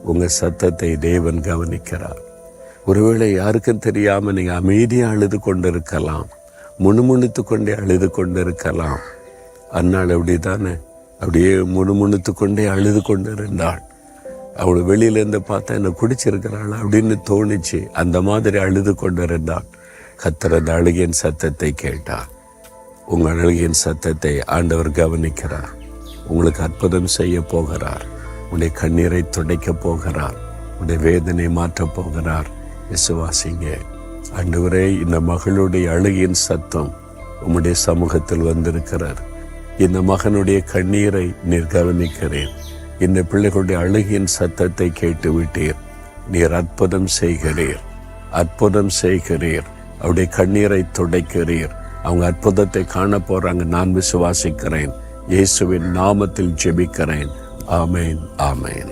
உங்கள் சத்தத்தை தேவன் கவனிக்கிறார். ஒருவேளை யாருக்கும் தெரியாமல் நீங்கள் அமைதியாக அழுது கொண்டிருக்கலாம், முணுமுணுத்து கொண்டே அழுது கொண்டிருக்கலாம். அன்னாள் அப்படி தானே, அப்படியே முணுமுணுத்து கொண்டே அழுது கொண்டு இருந்தாள். அவளை வெளியிலேருந்து பார்த்தா என்ன குடிச்சிருக்கிறாள் அப்படின்னு தோணிச்சு. அந்த மாதிரி அழுது கொண்டு இருந்தாள். கர்த்தர் அந்த அழுகையின் சத்தத்தை கேட்டார். உங்கள் அழுகையின் சத்தத்தை ஆண்டவர் கவனிக்கிறார். உங்களுக்கு அற்புதம் செய்ய போகிறார். உடைய கண்ணீரை துடைக்கப் போகிறார். உடைய வேதனை மாற்றப் போகிறார். விசுவாசிங்க. ஆண்டவரே, இந்த மகளுடைய அழுகையின் சத்தம் உம்முடைய சமூகத்தில் வந்திருக்கிறார். இந்த மகனுடைய கண்ணீரை நீர் கவனிக்கிறேன். இந்த பிள்ளைகளுடைய அழுகையின் சத்தத்தை கேட்டு விட்டீர். நீர் அற்புதம் செய்கிறீர், அற்புதம் செய்கிறீர். அவருடைய கண்ணீரை துடைக்கிறீர். அவங்க அற்புதத்தை காண போறாங்க. நான் விசுவாசிக்கிறேன். இயேசுவின் நாமத்தில் ஜெபிக்கிறேன். ஆமேன், ஆமேன்.